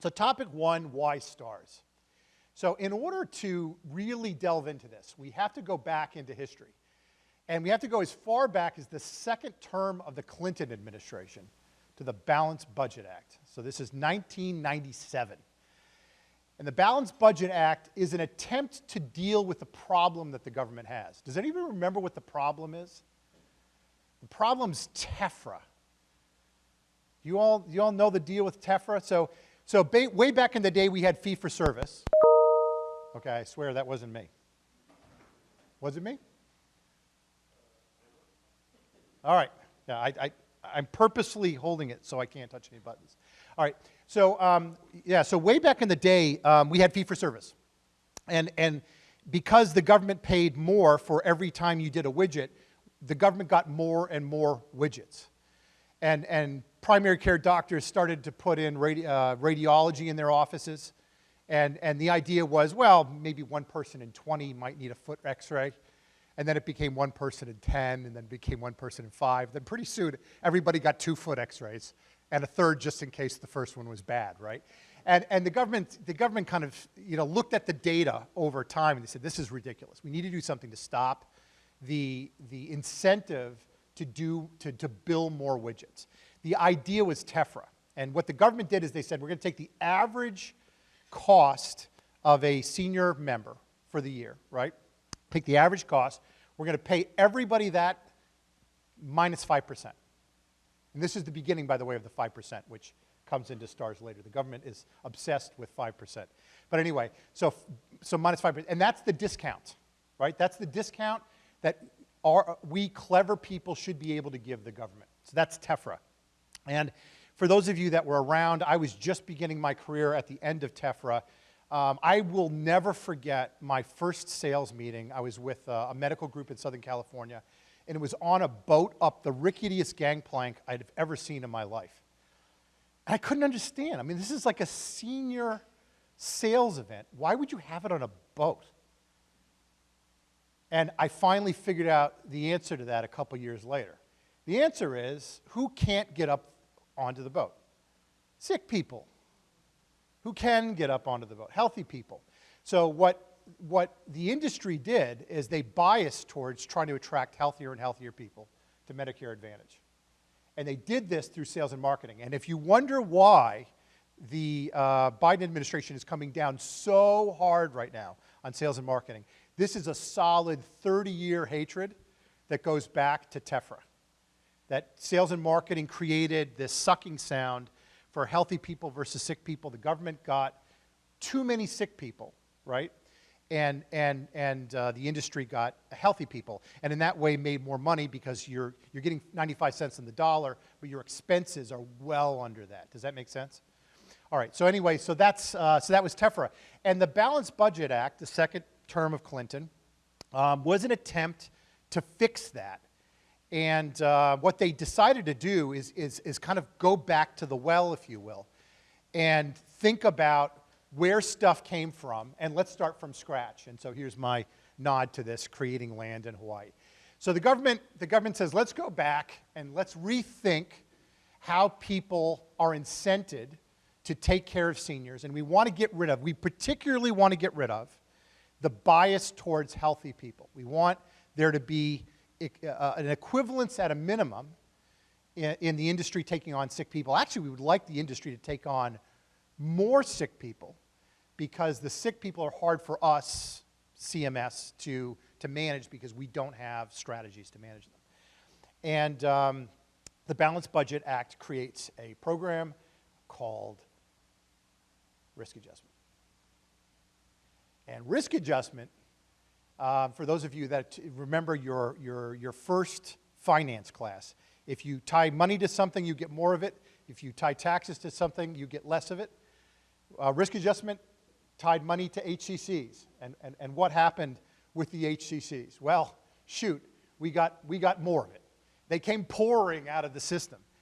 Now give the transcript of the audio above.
So topic one, why stars? So in order to really delve into this, we have to go back into history. And we have to go as far back as the second term of the Clinton administration to the Balanced Budget Act. So this is 1997. And the Balanced Budget Act is an attempt to deal with the problem that the government has. Does anybody remember what the problem is? The problem's TEFRA. You all know the deal with TEFRA? So way back in the day, we had fee-for-service. Okay, I swear that wasn't me. Was it me? All right. Yeah, I'm purposely holding it so I can't touch any buttons. All right. So so way back in the day, we had fee-for-service. And because the government paid more for every time you did a widget, the government got more and more widgets. And primary care doctors started to put in radiology in their offices. And the idea was, well, maybe one person in 20 might need a foot x-ray. And then it became one person in 10, and then it became one person in 5. Then pretty soon, everybody got 2 foot x-rays, and a third just in case the first one was bad, right? And the government kind of looked at the data over time, and they said, this is ridiculous. We need to do something to stop the incentive to bill more widgets. The idea was TEFRA. And what the government did is they said, we're going to take the average cost of a senior member for the year, right? Take the average cost. We're going to pay everybody that minus 5%. And this is the beginning, by the way, of the 5%, which comes into stars later. The government is obsessed with 5%. But anyway, so minus 5%. And that's the discount, right? That's the discount that we clever people should be able to give the government. So that's TEFRA. And for those of you that were around, I was just beginning my career at the end of TEFRA. I will never forget my first sales meeting. I was with a medical group in Southern California, and it was on a boat up the ricketiest gangplank I'd have ever seen in my life. And I couldn't understand. I mean, this is like a senior sales event. Why would you have it on a boat? And I finally figured out the answer to that a couple years later. The answer is, who can't get up onto the boat? Sick people. Who can get up onto the boat? Healthy people. So what the industry did is they biased towards trying to attract healthier and healthier people to Medicare Advantage. And they did this through sales and marketing. And if you wonder why the Biden administration is coming down so hard right now on sales and marketing, this is a solid 30-year hatred that goes back to TEFRA. That sales and marketing created this sucking sound for healthy people versus sick people. The government got too many sick people, right? And the industry got healthy people. And in that way made more money because you're getting 95 cents on the dollar, but your expenses are well under that. Does that make sense? All right, so anyway, so that was TEFRA. And the Balanced Budget Act, the second term of Clinton, was an attempt to fix that. And what they decided to do is kind of go back to the well, if you will, and think about where stuff came from, and let's start from scratch. And so here's my nod to this, creating land in Hawaii. So the government says, let's go back and let's rethink how people are incented to take care of seniors. And we particularly want to get rid of the bias towards healthy people. We want there to be an equivalence at a minimum in the industry taking on sick people. Actually, we would like the industry to take on more sick people because the sick people are hard for us, CMS, to manage because we don't have strategies to manage them. And the Balanced Budget Act creates a program called risk adjustment. And risk adjustment, for those of you that remember your first finance class, if you tie money to something, you get more of it. If you tie taxes to something, you get less of it. Risk adjustment tied money to HCCs. And what happened with the HCCs? Well, shoot, we got more of it. They came pouring out of the system.